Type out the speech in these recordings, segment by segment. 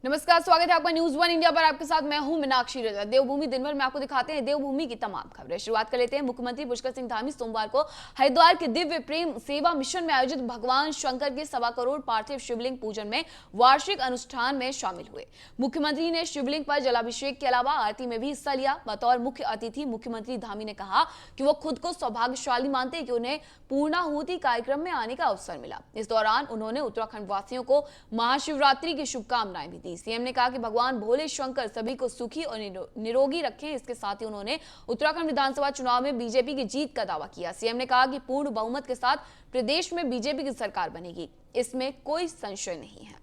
नमस्कार, स्वागत है आपका न्यूज वन इंडिया पर। आपके साथ मैं हूं मीनाक्षी रजा। देवभूमि दिन भर में आपको दिखाते हैं देवभूमि की तमाम खबरें। शुरुआत कर लेते हैं। मुख्यमंत्री पुष्कर सिंह धामी सोमवार को हरिद्वार के दिव्य प्रेम सेवा मिशन में आयोजित भगवान शंकर के 1.25 करोड़ पार्थिव शिवलिंग पूजन में वार्षिक अनुष्ठान में शामिल हुए। मुख्यमंत्री ने शिवलिंग पर जलाभिषेक के अलावा आरती में भी हिस्सा लिया। बतौर मुख्य अतिथि मुख्यमंत्री धामी ने कहा कि वो खुद को सौभाग्यशाली मानते हैं कि उन्हें पूर्णाहुति कार्यक्रम में आने का अवसर मिला। इस दौरान उन्होंने उत्तराखंड वासियों को महाशिवरात्रि की शुभकामनाएं भी दी। सीएम ने कहा कि भगवान भोले शंकर सभी को सुखी और निरोगी रखें। इसके साथ ही उन्होंने उत्तराखंड विधानसभा चुनाव में बीजेपी की जीत का दावा किया। सीएम ने कहा कि पूर्ण बहुमत के साथ प्रदेश में बीजेपी की सरकार बनेगी, इसमें कोई संशय नहीं है।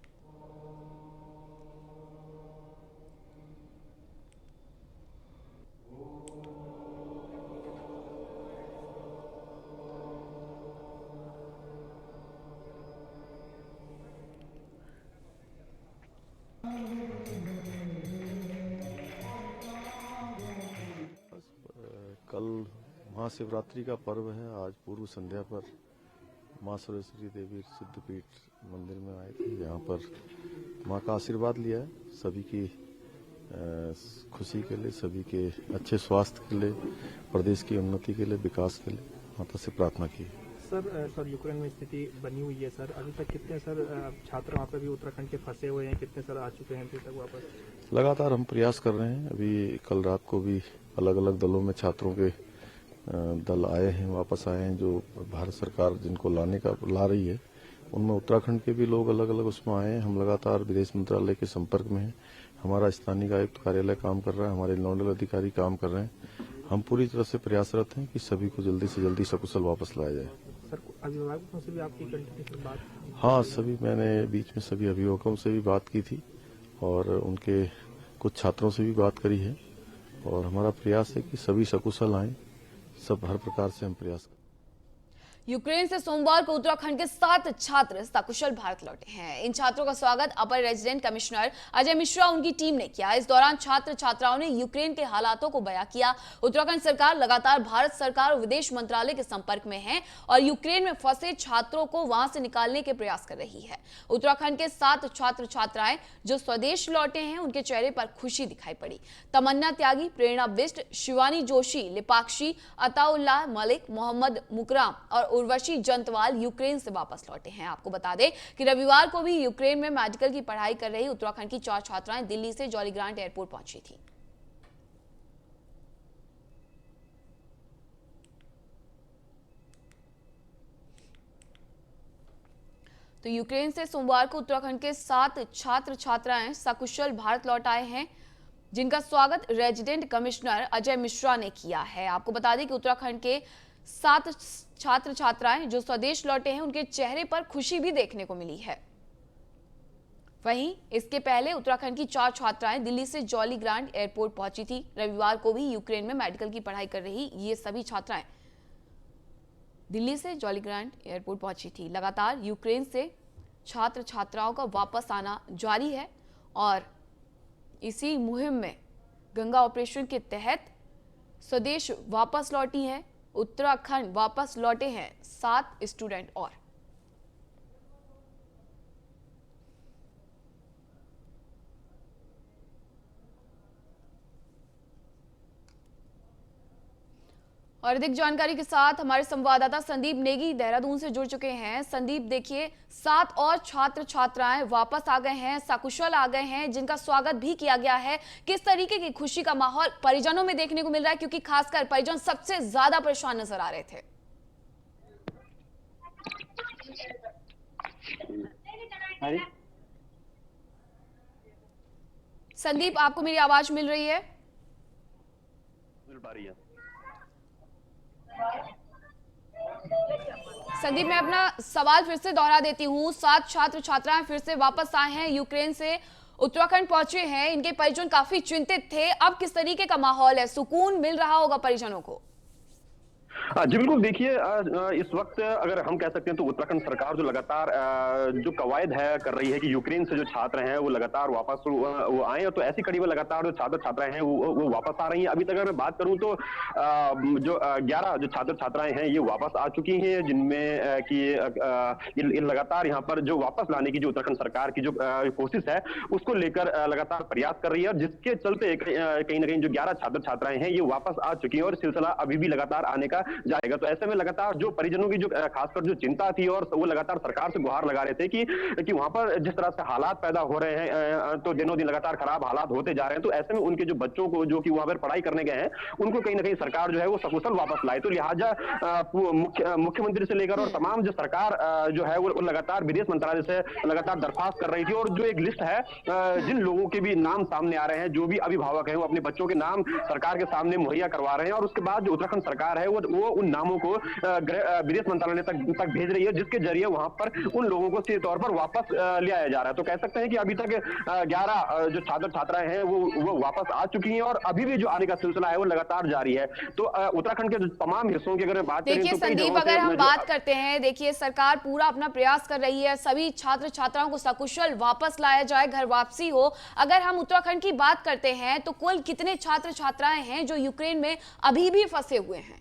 कल महाशिवरात्रि का पर्व है। आज पूर्व संध्या पर मां सरस्वती देवी सिद्धपीठ मंदिर में आए थे। यहाँ पर मां का आशीर्वाद लिया है। सभी की खुशी के लिए, सभी के अच्छे स्वास्थ्य के लिए, प्रदेश की उन्नति के लिए, विकास के लिए माता से प्रार्थना की। सर यूक्रेन में स्थिति बनी हुई है सर। अभी तक कितने सर छात्र वहाँ पे भी उत्तराखंड के फंसे हुए हैं? कितने सर आ चुके हैं अभी तक वापस? लगातार हम प्रयास कर रहे हैं। अभी कल रात को भी अलग अलग दलों में छात्रों के दल आए हैं, वापस आए हैं। जो भारत सरकार जिनको ला रही है, उनमें उत्तराखंड के भी लोग अलग अलग उसमें आए हैं। हम लगातार विदेश मंत्रालय के संपर्क में हैं। हमारा स्थानीय आयुक्त कार्यालय काम कर रहा है, हमारे नोडल अधिकारी काम कर रहे हैं। हम पूरी तरह से प्रयासरत हैं कि सभी को जल्दी से जल्दी सकुशल वापस लाया जाए। सर अभिभावकों से भी आपकी कंटिन्यू बात? हाँ, मैंने बीच में सभी अभिभावकों से भी बात की थी और उनके कुछ छात्रों से भी बात करी है और हमारा प्रयास है कि सभी सकुशल आएं। सब हर प्रकार से हम प्रयास करें। यूक्रेन से सोमवार को उत्तराखंड के 7 छात्र सकुशल भारत लौटे हैं। इन छात्रों का स्वागत अपर रेजिडेंट कमिश्नर अजय मिश्रा उनकी टीम ने किया। इस दौरान छात्र छात्राओं ने यूक्रेन के हालातों को बयां किया। उत्तराखंड सरकार लगातार भारत सरकार और विदेश मंत्रालय के संपर्क में है और यूक्रेन में फंसे छात्रों को वहां से निकालने के प्रयास कर रही है। उत्तराखंड के 7 छात्र छात्राएं जो स्वदेश लौटे हैं, उनके चेहरे पर खुशी दिखाई पड़ी। तमन्ना त्यागी, प्रेरणा बिष्ट, शिवानी जोशी, लिपाक्षी, अताउल्लाह मलिक, मोहम्मद मुकराम और उर्वशी जंतवाल यूक्रेन से वापस लौटे हैं। आपको बता दें कि रविवार को भी यूक्रेन में मेडिकल की पढ़ाई कर रही उत्तराखंड की 4 छात्राएं दिल्ली से जॉली ग्रांट एयरपोर्ट पहुंची थी। तो यूक्रेन से सोमवार को उत्तराखंड के 7 छात्र छात्राएं सकुशल भारत लौट आए हैं, जिनका स्वागत रेजिडेंट कमिश्नर अजय मिश्रा ने किया है। आपको बता दें कि उत्तराखंड के 7 छात्र छात्राएं जो स्वदेश लौटे हैं, उनके चेहरे पर खुशी भी देखने को मिली है। वहीं इसके पहले उत्तराखंड की 4 छात्राएं दिल्ली से जॉली ग्रांट एयरपोर्ट पहुंची थी। रविवार को भी यूक्रेन में मेडिकल की पढ़ाई कर रही ये सभी छात्राएं दिल्ली से जॉली ग्रांट एयरपोर्ट पहुंची थी। लगातार यूक्रेन से छात्र छात्राओं का वापस आना जारी है और इसी मुहिम में गंगा ऑपरेशन के तहत स्वदेश वापस लौटी है। उत्तराखंड वापस लौटे हैं 7 स्टूडेंट और अधिक जानकारी के साथ हमारे संवाददाता संदीप नेगी देहरादून से जुड़ चुके हैं। संदीप, देखिए 7 और छात्र छात्राएं वापस आ गए हैं, सकुशल आ गए हैं, जिनका स्वागत भी किया गया है। किस तरीके की खुशी का माहौल परिजनों में देखने को मिल रहा है, क्योंकि खासकर परिजन सबसे ज्यादा परेशान नजर आ रहे थे? संदीप, आपको मेरी आवाज मिल रही है? मिल पा रही है। संदीप, मैं अपना सवाल फिर से दोहरा देती हूँ। 7 छात्र छात्राएं फिर से वापस आए हैं, यूक्रेन से उत्तराखंड पहुंचे हैं। इनके परिजन काफी चिंतित थे। अब किस तरीके का माहौल है? सुकून मिल रहा होगा परिजनों को? जी बिल्कुल देखिए इस वक्त अगर हम कह सकते हैं तो उत्तराखंड सरकार जो लगातार जो कवायद है कर रही है कि यूक्रेन से जो छात्र हैं वो लगातार वापस वो आए, तो ऐसी कड़ी में लगातार जो छात्र छात्राएं हैं वो वापस आ रही हैं। अभी तक अगर मैं बात करूं तो जो 11 जो छात्र छात्राएं हैं ये वापस आ चुकी हैं, जिनमें कि ये लगातार यहाँ पर जो वापस लाने की जो उत्तराखंड सरकार की जो कोशिश है उसको लेकर लगातार प्रयास कर रही है, और जिसके चलते कहीं ना कहीं जो 11 छात्र छात्राएं हैं ये वापस आ चुकी हैं और सिलसिला अभी भी लगातार आने का जाएगा। तो ऐसे में लगातार जो परिजनों की जो खासकर जो चिंता थी और वो लगातार सरकार से गुहार लगा रहे थे कि वहां पर जिस तरह से हालात पैदा हो रहे हैं तो दिनों दिन लगातार खराब हालात होते जा रहे हैं, तो ऐसे में उनके जो बच्चों को जो कि वहां पर पढ़ाई करने गए हैं उनको कहीं ना कहीं सरकार जो है वो सकुशल वापस लाए। तो लिहाजा मुख्यमंत्री से लेकर और तमाम जो सरकार जो है वो लगातार विदेश मंत्रालय से लगातार दरख्वास्त कर रही थी, और जो एक लिस्ट है जिन लोगों के भी नाम सामने आ रहे हैं, जो भी अभिभावक हैं वो अपने बच्चों के नाम सरकार के सामने मुहैया करवा रहे हैं, और उसके बाद जो उत्तराखंड सरकार है वो उन नामों को विदेश मंत्रालय तक भेज रही है, जिसके जरिए वहां पर उन लोगों को सीधे तौर पर वापस ले आया जा रहा है। तो कह सकते हैं कि अभी तक 11 जो छात्र छात्राएं हैं वो वापस आ चुकी हैं, और अभी भी जो आने का सिलसिला है वो लगातार जारी है। तो उत्तराखंड के तमाम हिस्सों की अगर बात करें देखिए तो संदीप, अगर हम बात करते हैं, देखिए सरकार पूरा अपना प्रयास कर रही है सभी छात्र छात्राओं को सकुशल वापस लाया जाए, घर वापसी हो। अगर हम उत्तराखंड की बात करते हैं तो कुल कितने छात्र छात्राएं हैं जो यूक्रेन में अभी भी फंसे हुए हैं?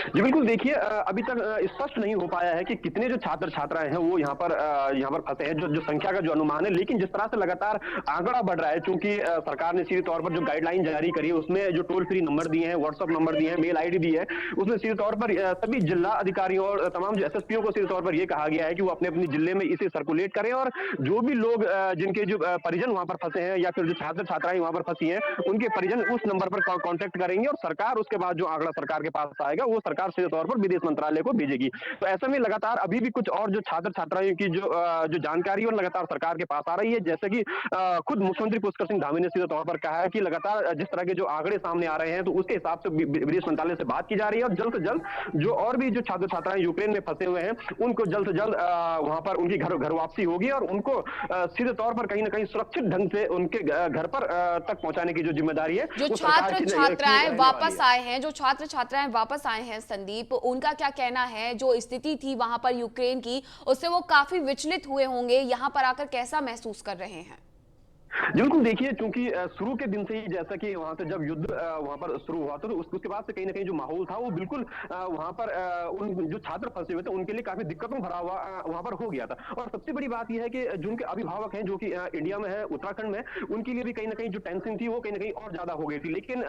जी बिल्कुल देखिए अभी तक स्पष्ट नहीं हो पाया है कि कितने जो छात्र छात्राएं हैं वो यहाँ पर फंसे हैं, जो संख्या का जो अनुमान है। लेकिन जिस तरह से लगातार आंकड़ा बढ़ रहा है, चूंकि सरकार ने सीधे तौर पर जो गाइडलाइन जारी करी है उसमें जो टोल फ्री नंबर दिए हैं, व्हाट्सएप नंबर दिए हैं, मेल आईडी दी है, उसमें सीधे तौर पर सभी जिला अधिकारियों और तमाम जो एसएसपीओ को सीधे तौर पर यह कहा गया है कि वो अपने अपने जिले में इसे सर्कुलेट करें, और जो भी लोग जिनके जो परिजन वहां पर फंसे हैं या फिर जो छात्र छात्राएं वहां पर फंसी हैं उनके परिजन उस नंबर पर कॉन्टेक्ट करेंगे, और सरकार उसके बाद जो आंकड़ा सरकार के पास आएगा वो सरकार सीधे तौर पर विदेश मंत्रालय को भेजेगी। तो ऐसे में लगातार अभी भी कुछ और जो छात्र छात्राओं की जो जानकारी और लगातार सरकार के पास आ रही है, जैसे कि खुद मुख्यमंत्री पुष्कर सिंह धामी ने सीधे तौर पर कहा है कि लगातार जिस तरह के जो आंकड़े सामने आ रहे हैं तो उसके हिसाब से विदेश मंत्रालय से बात की जा रही है, और जल्द से जल्द जो और भी जो छात्र छात्राएं यूक्रेन में फंसे हुए हैं उनको जल्द से जल्द वहां पर उनकी घर वापसी होगी, और उनको सीधे तौर पर कहीं ना कहीं सुरक्षित ढंग से उनके घर पर तक पहुंचाने की जो जिम्मेदारी है जो छात्र छात्राएं वापस आए हैं, जो छात्र छात्राएं वापस आए हैं संदीप, उनका क्या कहना है? जो स्थिति थी वहां पर यूक्रेन की, उससे वो काफी विचलित हुए होंगे, यहाँ पर आकर कैसा महसूस कर रहे हैं? बिल्कुल देखिए, क्योंकि शुरू के दिन से ही जैसा कि वहां से जब युद्ध वहां पर शुरू हुआ था तो उसके बाद से कहीं ना कहीं जो माहौल था वो बिल्कुल वहां पर उन जो छात्र फंसे हुए थे उनके लिए काफी दिक्कतों भरा हुआ वहां पर हो गया था। और सबसे बड़ी बात यह है कि जिनके अभिभावक हैं जो कि इंडिया में है, उत्तराखंड में, उनके लिए भी कहीं ना कहीं जो टेंशन थी वो कहीं ना कहीं और ज्यादा हो गई थी। लेकिन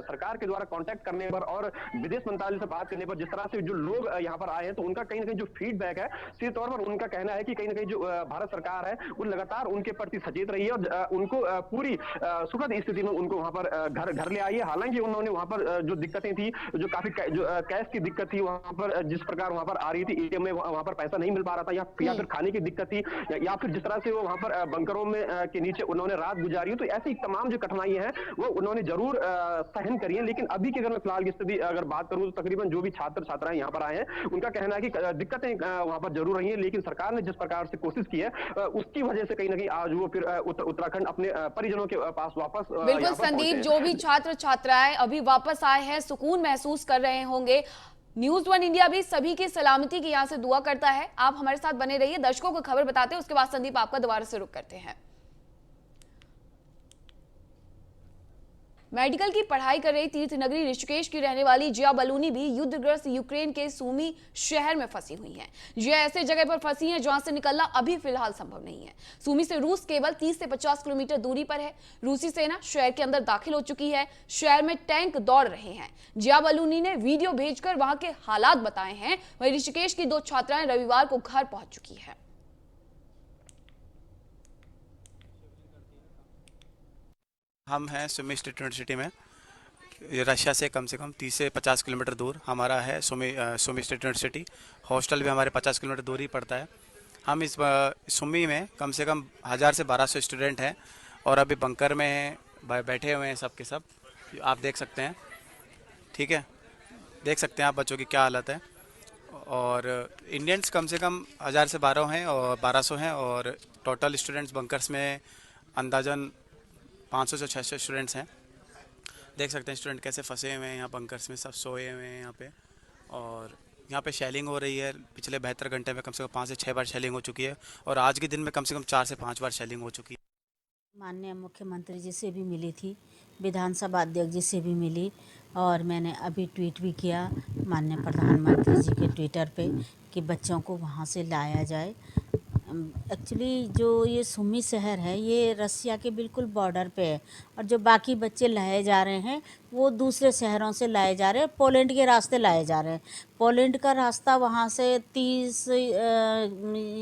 सरकार के द्वारा कॉन्टेक्ट करने पर और विदेश मंत्रालय से बात करने पर जिस तरह से जो लोग यहाँ पर आए हैं तो उनका कहीं ना कहीं जो फीडबैक है सीधे तौर पर उनका कहना है कि कहीं ना कहीं जो भारत सरकार है वो लगातार उनके प्रति सचेत रही है और उनको पूरी सुखद स्थिति में उनको वहां पर घर ले आई है। हालांकि उन्होंने वहां पर जो दिक्कतें थी, जो काफी जो कैश की दिक्कत थी वहां पर, जिस प्रकार वहां पर आ रही थी एटीएम में वहां पर पैसा नहीं मिल पा रहा था, या फिर खाने की दिक्कत थी, या फिर जिस तरह से वो वहां पर बंकरों में के नीचे उन्होंने रात गुजारी, तो ऐसी तमाम जो कठिनाइयां हैं वो उन्होंने जरूर सहन करी है। लेकिन अभी की अगर मैं फिलहाल की स्थिति अगर बात करूं तो तकरीबन जो भी छात्र छात्राएं यहाँ पर आए हैं उनका कहना है कि दिक्कतें वहां पर जरूर रही है, लेकिन सरकार ने जिस प्रकार से कोशिश की है उसकी वजह से कहीं ना कहीं आज वो फिर उत्तराखंड अपने परिजनों के पास वापस बिल्कुल संदीप, जो भी छात्र छात्राएं अभी वापस आए हैं सुकून महसूस कर रहे होंगे। न्यूज़ वन इंडिया भी सभी की सलामती की यहाँ से दुआ करता है। आप हमारे साथ बने रहिए, दर्शकों को खबर बताते हैं, उसके बाद संदीप आपका दोबारा से रुख करते हैं। मेडिकल की पढ़ाई कर रही तीर्थ नगरी ऋषिकेश की रहने वाली जिया बलूनी भी युद्धग्रस्त यूक्रेन के सूमी शहर में फंसी हुई हैं। जिया ऐसे जगह पर फंसी हैं जहां से निकलना अभी फिलहाल संभव नहीं है। सूमी से रूस केवल 30 से 50 किलोमीटर दूरी पर है। रूसी सेना शहर के अंदर दाखिल हो चुकी है। शहर में टैंक दौड़ रहे हैं। जिया बलूनी ने वीडियो भेजकर वहां के हालात बताए हैं। वहीं ऋषिकेश की 2 छात्राएं रविवार को घर पहुंच चुकी है। हम हैं सुमी स्टेट यूनिवर्सिटी में, रशिया से कम 30 से 50 किलोमीटर दूर हमारा है सुमी स्टेट यूनिवर्सिटी। हॉस्टल भी हमारे 50 किलोमीटर दूर ही पड़ता है। हम इस सुमी में कम से कम 1000 से 1200 स्टूडेंट हैं और अभी बंकर में हैं, बैठे हुए हैं सब के सब। आप देख सकते हैं, ठीक है, देख सकते हैं आप बच्चों की क्या हालत है। और इंडियंस कम से कम 1000 से 1200 हैं और टोटल स्टूडेंट्स बंकर्स में अंदाजन 500 से 600 स्टूडेंट्स हैं। देख सकते हैं स्टूडेंट कैसे फंसे हुए हैं यहाँ बंकर्स में, सब सोए हुए हैं यहाँ पे। और यहाँ पे शेलिंग हो रही है। पिछले 72 घंटे में कम से कम 5 से 6 बार शेलिंग हो चुकी है और आज के दिन में कम से कम 4 से 5 बार शेलिंग हो चुकी है। माननीय मुख्यमंत्री जी से भी मिली थी, विधानसभा अध्यक्ष जी से भी मिली और मैंने अभी ट्वीट भी किया माननीय प्रधानमंत्री जी के ट्विटर पे कि बच्चों को वहाँ से लाया जाए। एक्चुअली जो ये सुमी शहर है ये रसिया के बिल्कुल बॉर्डर पे है और जो बाकी बच्चे लाए जा रहे हैं वो दूसरे शहरों से लाए जा रहे हैं, पोलैंड के रास्ते लाए जा रहे हैं। पोलैंड का रास्ता वहाँ से 30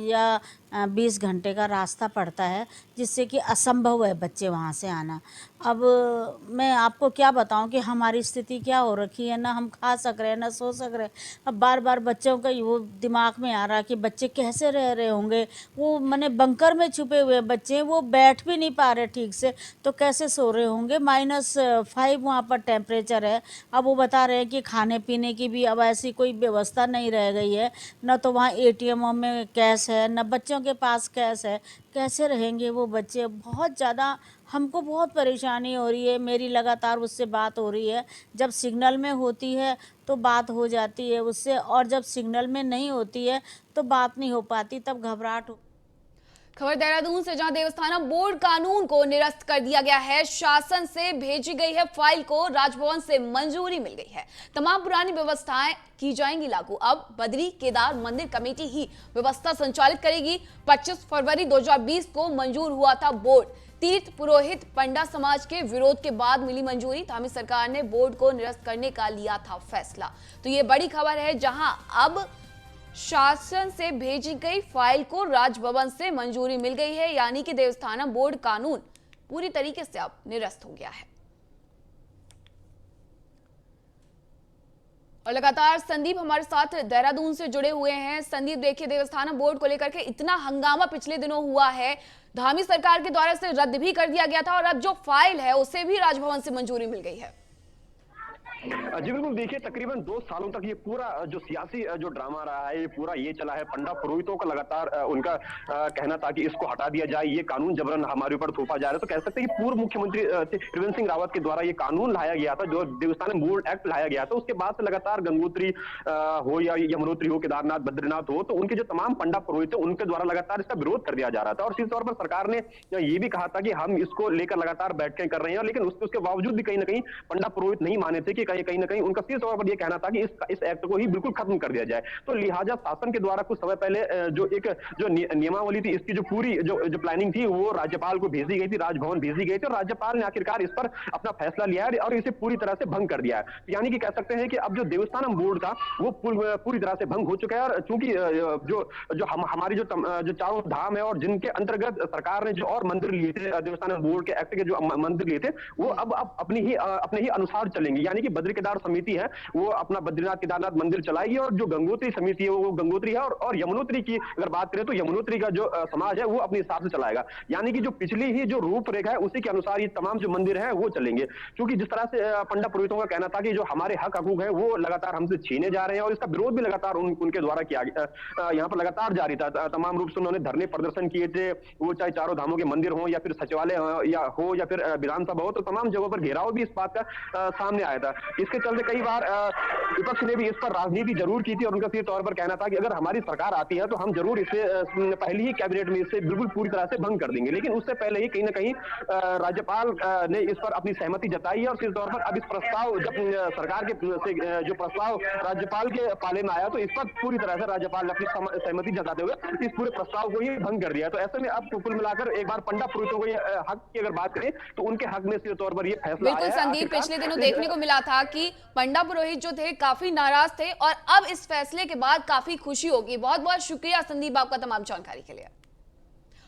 या 20 घंटे का रास्ता पड़ता है, जिससे कि असंभव है बच्चे वहाँ से आना। अब मैं आपको क्या बताऊं कि हमारी स्थिति क्या हो रखी है, ना हम खा सक रहे हैं ना सो सक रहे हैं। अब बार बार बच्चों का वो दिमाग में आ रहा है कि बच्चे कैसे रह रहे होंगे, वो मैंने बंकर में छुपे हुए बच्चे, वो बैठ भी नहीं पा रहे ठीक से, तो कैसे सो रहे होंगे। -5 वहाँ पर टेम्परेचर है। अब वो बता रहे हैं कि खाने पीने की भी अब ऐसी कोई व्यवस्था नहीं रह गई है, न तो वहाँ ATMों में कैश है न बच्चों के पास कैश है। कैसे रहेंगे वो बच्चे। बहुत ज़्यादा हमको बहुत परेशानी हो रही है। मेरी लगातार उससे बात हो रही है, जब सिग्नल में होती है तो बात हो जाती है उससे, और जब सिग्नल में नहीं होती है तो बात नहीं हो पाती, तब घबराहट हो। खबर देहरादून से, जहां देवस्थानम बोर्ड कानून को निरस्त कर दिया गया है। शासन से भेजी गई है फाइल को राजभवन से मंजूरी मिल गई है। तमाम पुरानी व्यवस्थाएं की जाएंगी लागू। अब बद्री केदार मंदिर कमेटी ही व्यवस्था संचालित करेगी। 25 फरवरी 2020 को मंजूर हुआ था बोर्ड। तीर्थ पुरोहित पंडा समाज के विरोध के बाद मिली मंजूरी। धामी सरकार ने बोर्ड को निरस्त करने का लिया था फैसला। तो ये बड़ी खबर है, जहां अब शासन से भेजी गई फाइल को राजभवन से मंजूरी मिल गई है, यानी कि देवस्थानम बोर्ड कानून पूरी तरीके से अब निरस्त हो गया है। और लगातार संदीप हमारे साथ देहरादून से जुड़े हुए हैं। संदीप, देखिए देवस्थानम बोर्ड को लेकर के इतना हंगामा पिछले दिनों हुआ है, धामी सरकार के द्वारा इसे रद्द भी कर दिया गया था और अब जो फाइल है उसे भी राजभवन से मंजूरी मिल गई है। जी बिल्कुल, देखिए तकरीबन 2 सालों तक ये पूरा जो सियासी जो ड्रामा रहा है, ये पूरा ये चला है। पंडा पुरोहितों का लगातार उनका कहना था कि इसको हटा दिया जाए, ये कानून जबरन हमारे ऊपर थोपा जा रहा है। तो कह सकते हैं कि पूर्व मुख्यमंत्री त्रिवेंद्र सिंह रावत के द्वारा ये कानून लाया गया था, जो देवस्थानम बोर्ड एक्ट लाया गया था। उसके बाद से लगातार गंगोत्री हो या यमुनोत्री हो, केदारनाथ बद्रीनाथ हो, तो उनके जो तमाम पंडा पुरोहित थे उनके द्वारा लगातार इसका विरोध कर दिया जा रहा था। और सीधे तौर पर सरकार ने ये भी कहा था कि हम इसको लेकर लगातार बैठकें कर रहे हैं, लेकिन उसके बावजूद भी कहीं ना कहीं पंडा पुरोहित नहीं माने थे कि कहीं ना कहीं उनका सीधे तौर पर यह कहना था कि इस एक्ट को ही बिल्कुल खत्म कर दिया जाए। तो लिहाजा शासन के द्वारा कुछ समय पहले जो नियमावली थी, इसकी जो पूरी जो प्लानिंग थी वो राज्यपाल को भेजी गई थी, राजभवन भेजी गई थी, और राज्यपाल ने आखिरकार इस पर अपना फैसला लिया है और इसे पूरी तरह से भंग कर दिया है। यानी कि कह सकते हैं कि अब जो देवस्थानम बोर्ड था वो पूरी तरह से भंग हो चुका है। और चूंकि जो हमारी जो चारों धाम है और जिनके अंतर्गत सरकार ने जो और मंदिर लिए थे, देवस्थानम बोर्ड के एक्ट के जो मंदिर लिए थे, वो अब अपने ही अनुसार चलेंगे। यानी कि बद्री केदार समिति है वो अपना बद्रीनाथ केदारनाथ मंदिर चलाएगी, और जो गंगोत्री समिति है वो गंगोत्री है, और यमुनोत्री की अगर बात करें तो यमुनोत्री का जो समाज है वो अपने हिसाब से चलाएगा। यानी कि जो पिछली ही जो रूपरेखा है उसी के अनुसार ये तमाम जो मंदिर है वो चलेंगे। क्योंकि जिस तरह से पंडा पुरोहितों का कहना था कि जो हमारे हक हकूक है वो लगातार हमसे छीने जा रहे हैं, और इसका विरोध भी लगातार उनके द्वारा किया यहाँ पर लगातार जारी था। तमाम रूप से उन्होंने धरने प्रदर्शन किए थे, वो चाहे चारों धामों के मंदिर हो या फिर सचिवालय या फिर विधानसभा हो, तो तमाम जगहों पर घेराव भी इस बात का सामने आया था। इसके चलते कई बार विपक्ष ने भी इस पर राजनीति जरूर की थी, और उनका सीधे तौर पर कहना था कि अगर हमारी सरकार आती है तो हम जरूर इसे पहली ही कैबिनेट में इसे बिल्कुल पूरी तरह से भंग कर देंगे। लेकिन उससे पहले ही कहीं ना कहीं राज्यपाल ने इस पर अपनी सहमति जताई है, और सीधे तौर पर अब इस प्रस्ताव जब सरकार के जो प्रस्ताव राज्यपाल के पाले में आया तो इस पर पूरी तरह से राज्यपाल ने अपनी सहमति जताते हुए इस पूरे प्रस्ताव को ही भंग कर दिया। तो ऐसे में अब कुल मिलाकर एक बार पंडा पुरोहितों को हक की अगर बात करें तो उनके हक में सीधे तौर पर यह फैसला आया है। बिल्कुल संदीप, पिछले दिनों देखने को मिला था कि पंडा पुरोहित जो थे काफी नाराज थे, और अब इस फैसले के बाद काफी खुशी होगी। बहुत बहुत शुक्रिया संदीप आपका तमाम जानकारी के लिए।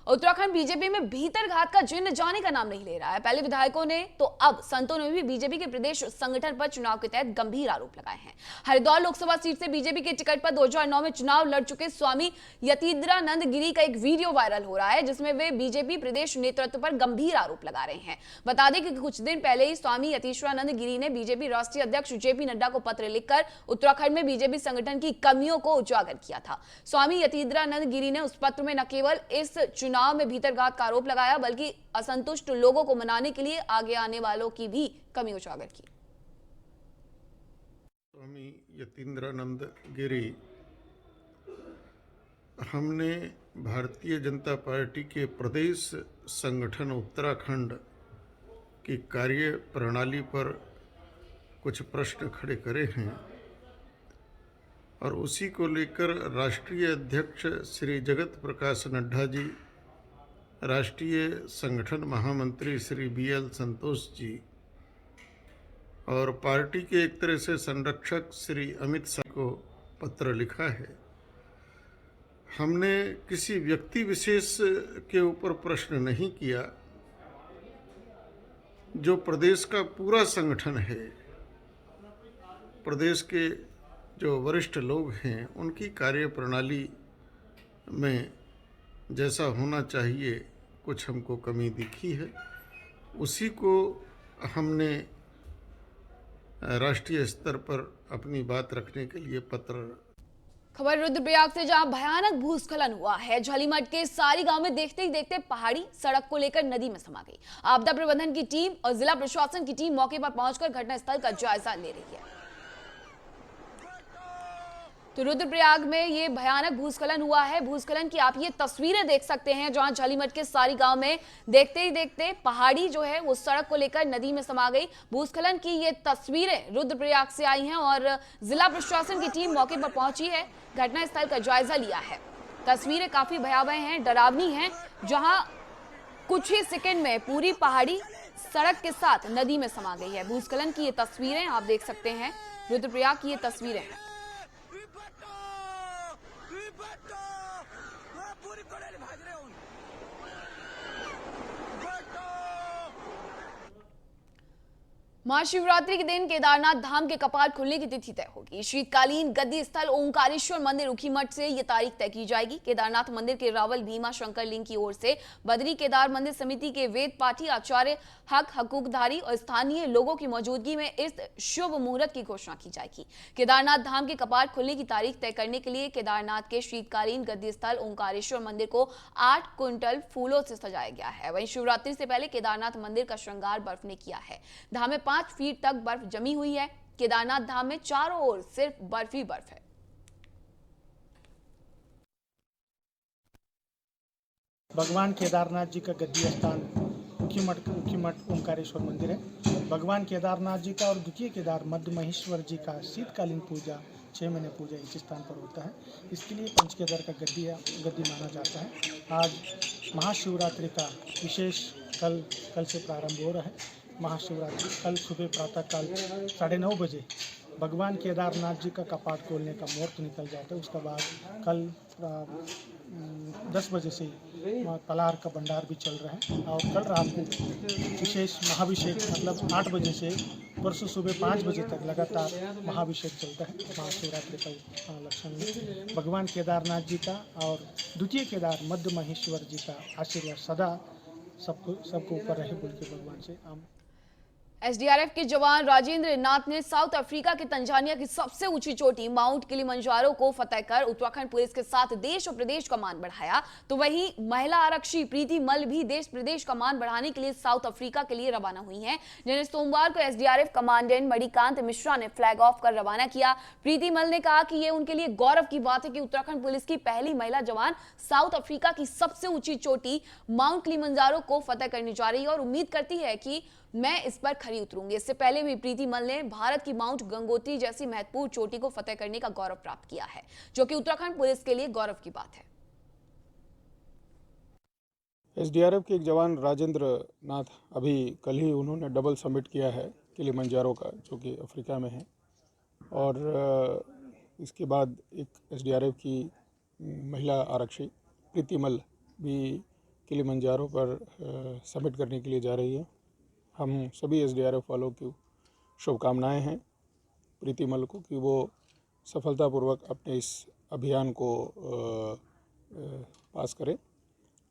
उत्तराखंड बीजेपी में भीतर घात का जिन्न जाने का नाम नहीं ले रहा है। पहले विधायकों ने तो अब संतों ने भी बीजेपी के प्रदेश संगठन पर चुनाव के तहत गंभीर आरोप लगाए हैं। हरिद्वार लोकसभा सीट से बीजेपी के टिकट पर 2009 में चुनाव लड़ चुके स्वामी यतीन्द्रानंद गिरी का एक वीडियो वायरल हो रहा है, जिसमें वे बीजेपी प्रदेश नेतृत्व पर गंभीर आरोप लगा रहे हैं। बता दें कि कुछ दिन पहले ही स्वामी यतीश्वरानंद गिरी ने बीजेपी राष्ट्रीय अध्यक्ष जेपी नड्डा को पत्र लिखकर उत्तराखंड में बीजेपी संगठन की कमियों को उजागर किया था। स्वामी यतीन्द्रानंद गिरी ने उस पत्र में न केवल इस चुनाव चुनाव में भीतरघात का आरोप लगाया, बल्कि असंतुष्ट लोगों को मनाने के लिए आगे आने वालों की भी कमी उजागर की। स्वामी यतीन्द्रानंद गिरी, हमने भारतीय जनता पार्टी के प्रदेश संगठन उत्तराखंड की कार्य प्रणाली पर कुछ प्रश्न खड़े करे हैं और उसी को लेकर राष्ट्रीय अध्यक्ष श्री जगत प्रकाश नड्डा जी, राष्ट्रीय संगठन महामंत्री श्री BL संतोष जी और पार्टी के एक तरह से संरक्षक श्री अमित शाह को पत्र लिखा है। हमने किसी व्यक्ति विशेष के ऊपर प्रश्न नहीं किया, जो प्रदेश का पूरा संगठन है, प्रदेश के जो वरिष्ठ लोग हैं, उनकी कार्य प्रणाली में जैसा होना चाहिए कुछ हमको कमी दिखी है। उसी को हमने राष्ट्रीय स्तर पर अपनी बात रखने के लिए पत्र। खबर रुद्रप्रयाग से, जहां भयानक भूस्खलन हुआ है। झलीमठ के सारी गांव में देखते ही देखते पहाड़ी सड़क को लेकर नदी में समा गई। आपदा प्रबंधन की टीम और जिला प्रशासन की टीम मौके पर पहुंचकर घटनास्थल का जायजा ले रही है। तो रुद्रप्रयाग में ये भयानक भूस्खलन हुआ है। भूस्खलन की आप ये तस्वीरें देख सकते हैं, जहां झलीमठ के सारी गांव में देखते ही देखते पहाड़ी जो है वो सड़क को लेकर नदी में समा गई। भूस्खलन की ये तस्वीरें रुद्रप्रयाग से आई हैं और जिला प्रशासन की टीम मौके पर पहुंची है, घटनास्थल का जायजा लिया है। तस्वीरें काफी भयावह हैं, डरावनी हैं, जहां कुछ ही सेकंड में पूरी पहाड़ी सड़क के साथ नदी में समा गई है। भूस्खलन की ये तस्वीरें आप देख सकते हैं, रुद्रप्रयाग की ये तस्वीरें हैं। महाशिवरात्रि के दिन केदारनाथ धाम के कपाट खुलने की तिथि तय होगी। शीतकालीन गद्दी स्थल ओंकारेश्वर मंदिर ऊखीमठ से ये तारीख तय की जाएगी। केदारनाथ मंदिर के रावल भीमा शंकर लिंग की ओर से बद्री केदार मंदिर समिति के वेद पाठी आचार्य हकूकधारी और स्थानीय लोगों की मौजूदगी में इस शुभ मुहूर्त की घोषणा की जाएगी। केदारनाथ धाम के कपाट खुलने की तारीख तय करने के लिए केदारनाथ के शीतकालीन गद्दी स्थल ओंकारेश्वर मंदिर को 8 क्विंटल फूलों से सजाया गया है। वहीं शिवरात्रि से पहले केदारनाथ मंदिर का श्रृंगार बर्फ ने किया है। धाम में 5 फीट तक बर्फ जमी हुई है। केदारनाथ धाम में चारों ओर सिर्फ बर्फ ही बर्फ है। भगवान केदारनाथ जी का गद्दी स्थान ऊखीमठ ओंकारेश्वर मंदिर है। भगवान केदारनाथ जी का और द्वितीय केदार मध्य महेश्वर जी का शीतकालीन पूजा 6 महीने पूजा इस स्थान पर होता है। इसके लिए पंचकेदार का गद्दी माना जाता है। आज महाशिवरात्रि का विशेष कल से प्रारंभ हो रहा है। महाशिवरात्रि कल सुबह प्रातःकाल 9:30 बजे भगवान केदारनाथ जी का कपाट खोलने का मुहूर्त निकल जाता है। उसके बाद कल 10 बजे से पलार का भंडार भी चल रहा है और कल रात को विशेष महाभिषेक मतलब 8 बजे से परसों सुबह 5 बजे तक लगातार महाभिषेक चलता है। महाशिवरात्रि का लक्षण में भगवान केदारनाथ जी का और द्वितीय केदार मध्य महेश्वर जी का आशीर्वाद सदा सबको ऊपर रहे बोल के भगवान से आम। एसडीआरएफ के जवान राजेंद्र नाथ ने साउथ अफ्रीका के तंजानिया की सबसे ऊंची चोटी माउंट किलिमंजारो को फतह कर उत्तराखंड पुलिस के साथ देश और प्रदेश का मान बढ़ाया। तो वहीं महिला आरक्षी प्रीति मल भी देश प्रदेश का मान बढ़ाने के लिए साउथ अफ्रीका के लिए रवाना हुई हैं, जिन्हें सोमवार को एसडीआरएफ कमांडेंट मणिकांत मिश्रा ने फ्लैग ऑफ कर रवाना किया। प्रीति मल ने कहा कि यह उनके लिए गौरव की बात है कि उत्तराखंड पुलिस की पहली महिला जवान साउथ अफ्रीका की सबसे ऊंची चोटी माउंट किलिमंजारो को फतह करने जा रही है और उम्मीद करती है कि मैं इस पर खरी उतरूंगी। इससे पहले भी प्रीति मल ने भारत की माउंट गंगोत्री जैसी महत्वपूर्ण चोटी को फतह करने का गौरव प्राप्त किया है, जो कि उत्तराखंड पुलिस के लिए गौरव की बात है। एसडीआरएफ के एक जवान राजेंद्र नाथ अभी कल ही उन्होंने डबल समिट किया है किलिमंजारो का, जो कि अफ्रीका में है। और इसके बाद एक एसडीआरएफ की महिला आरक्षी प्रीति मल भी किलिमंजारो पर समिट करने के लिए जा रही है। हम सभी एसडीआरएफ वालों की शुभकामनाएं हैं प्रीति मल को कि वो सफलतापूर्वक अपने इस अभियान को पास करें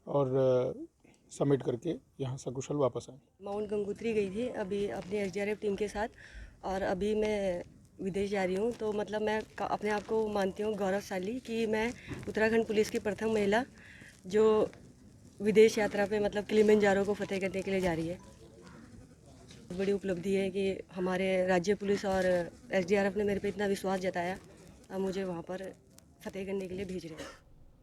और समिट करके यहाँ सकुशल वापस आए। माउंट गंगोत्री गई थी अभी अपनी एसडीआरएफ टीम के साथ और अभी मैं विदेश जा रही हूँ। तो मतलब मैं अपने आप को मानती हूँ गौरवशाली कि मैं उत्तराखंड पुलिस की प्रथम महिला जो विदेश यात्रा पे मतलब किलिमंजारो को फतेह करने के लिए जा रही है। बड़ी उपलब्धि है कि हमारे राज्य पुलिस और एसडीआरएफ ने मेरे पे इतना विश्वास जताया, अब मुझे वहाँ पर फतेह करने के लिए भेज रहे हैं।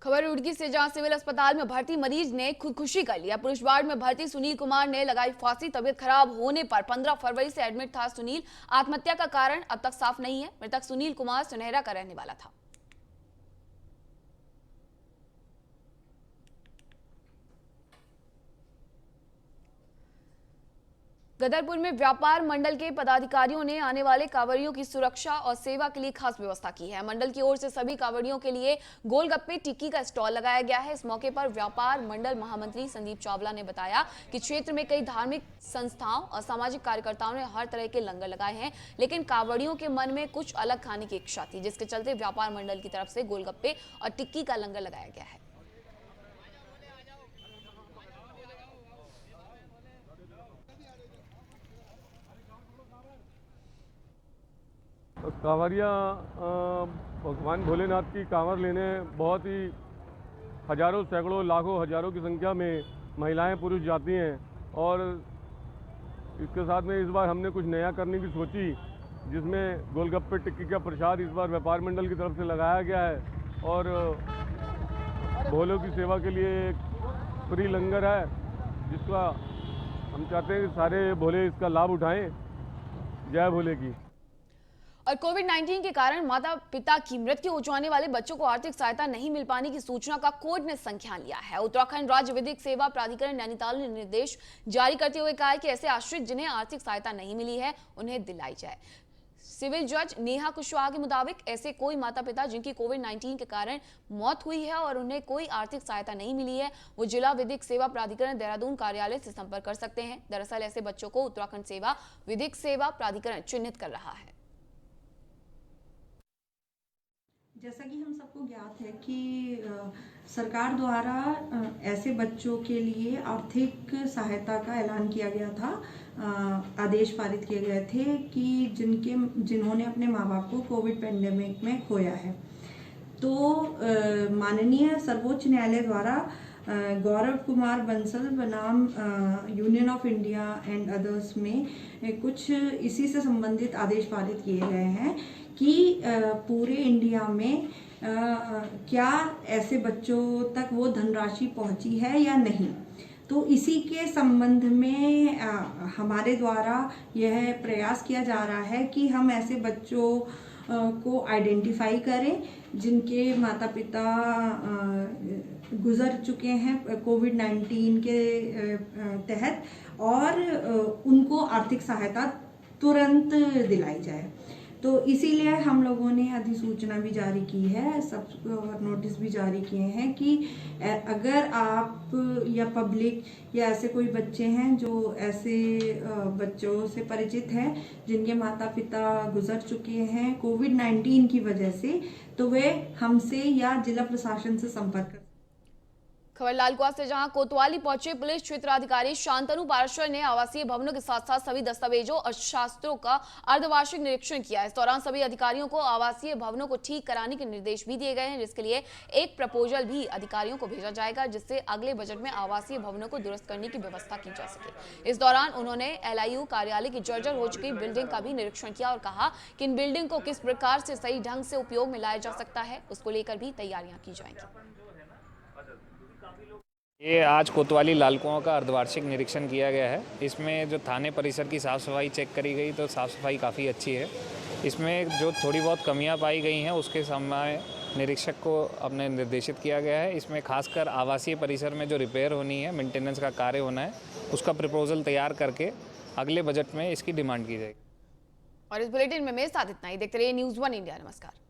खबर रुड़की से, जहां सिविल अस्पताल में भर्ती मरीज ने खुदकुशी कर लिया। पुरुष वार्ड में भर्ती सुनील कुमार ने लगाई फांसी। तबियत खराब होने पर 15 फरवरी से एडमिट था सुनील। आत्महत्या का कारण अब तक साफ नहीं है। मृतक सुनील कुमार सुनहरा का रहने वाला था। गदरपुर में व्यापार मंडल के पदाधिकारियों ने आने वाले कांवड़ियों की सुरक्षा और सेवा के लिए खास व्यवस्था की है। मंडल की ओर से सभी कांवड़ियों के लिए गोलगप्पे टिक्की का स्टॉल लगाया गया है। इस मौके पर व्यापार मंडल महामंत्री संदीप चावला ने बताया कि क्षेत्र में कई धार्मिक संस्थाओं और सामाजिक कार्यकर्ताओं ने हर तरह के लंगर लगाए हैं, लेकिन कांवड़ियों के मन में कुछ अलग खाने की इच्छा थी, जिसके चलते व्यापार मंडल की तरफ से गोलगप्पे और टिक्की का लंगर लगाया गया है। कांवरिया भगवान भोलेनाथ की कांवर लेने बहुत ही हजारों, सैकड़ों, लाखों, हजारों की संख्या में महिलाएं, पुरुष जाती हैं। और इसके साथ में इस बार हमने कुछ नया करने की सोची, जिसमें गोलगप्पे टिक्की का प्रसाद इस बार व्यापार मंडल की तरफ से लगाया गया है और भोलों की सेवा के लिए एक फ्री लंगर है, जिसका हम चाहते हैं कि सारे भोले इसका लाभ उठाएं। जय भोले की। और कोविड-19 के कारण माता पिता की मृत्यु हो जाने वाले बच्चों को आर्थिक सहायता नहीं मिल पाने की सूचना का कोर्ट ने संज्ञान लिया है। उत्तराखंड राज्य विधिक सेवा प्राधिकरण नैनीताल ने निर्देश जारी करते हुए कहा है कि ऐसे आश्रित जिन्हें आर्थिक सहायता नहीं मिली है, उन्हें दिलाई जाए। सिविल जज नेहा कुशवाहा के मुताबिक ऐसे कोई माता पिता जिनकी कोविड-19 के कारण मौत हुई है और उन्हें कोई आर्थिक सहायता नहीं मिली है, वो जिला विधिक सेवा प्राधिकरण देहरादून कार्यालय से संपर्क कर सकते हैं। दरअसल ऐसे बच्चों को उत्तराखंड सेवा विधिक सेवा प्राधिकरण चिन्हित कर रहा है। जैसा कि हम सबको ज्ञात है कि सरकार द्वारा ऐसे बच्चों के लिए आर्थिक सहायता का ऐलान किया गया था, आदेश पारित किए गए थे कि जिन्होंने अपने माँ बाप को कोविड पेंडेमिक में खोया है। तो माननीय सर्वोच्च न्यायालय द्वारा गौरव कुमार बंसल बनाम union of India and others में कुछ इसी से संबंधित आदेश पारित किए गए हैं कि पूरे इंडिया में क्या ऐसे बच्चों तक वो धनराशि पहुंची है या नहीं। तो इसी के संबंध में हमारे द्वारा यह प्रयास किया जा रहा है कि हम ऐसे बच्चों को आइडेंटिफाई करें जिनके माता पिता गुजर चुके हैं कोविड-19 के तहत, और उनको आर्थिक सहायता तुरंत दिलाई जाए। तो इसीलिए हम लोगों ने अधिसूचना भी जारी की है, सब नोटिस भी जारी किए हैं कि अगर आप या पब्लिक या ऐसे कोई बच्चे हैं जो ऐसे बच्चों से परिचित हैं जिनके माता पिता गुजर चुके हैं कोविड-19 की वजह से, तो वे हमसे या जिला प्रशासन से संपर्क कर। खबर लालकुआ से, जहां कोतवाली पहुंचे पुलिस क्षेत्राधिकारी शांतनु पाराशर ने आवासीय भवनों के साथ साथ सभी दस्तावेजों और शास्त्रों का अर्धवार्षिक निरीक्षण किया। इस दौरान सभी अधिकारियों को आवासीय भवनों को ठीक कराने के निर्देश भी दिए गए हैं, जिसके लिए एक प्रपोजल भी अधिकारियों को भेजा जाएगा, जिससे अगले बजट में आवासीय भवनों को दुरुस्त करने की व्यवस्था की जा सके। इस दौरान उन्होंने LIU कार्यालय की जर्जर हो चुकी बिल्डिंग का भी निरीक्षण किया और कहा कि इन बिल्डिंग को किस प्रकार से सही ढंग से उपयोग में लाया जा सकता है, उसको लेकर भी तैयारियां की जाएंगी। ये आज कोतवाली लालकुआं का अर्धवार्षिक निरीक्षण किया गया है। इसमें जो थाने परिसर की साफ़ सफाई चेक करी गई तो साफ़ सफाई काफ़ी अच्छी है। इसमें जो थोड़ी बहुत कमियां पाई गई हैं उसके समय निरीक्षक को अपने निर्देशित किया गया है। इसमें खासकर आवासीय परिसर में जो रिपेयर होनी है, मेंटेनेंस का कार्य होना है, उसका प्रपोजल तैयार करके अगले बजट में इसकी डिमांड की जाएगी। और इस बुलेटिन में मेरे साथ इतना ही। देखते रहिए News 1 इंडिया। नमस्कार।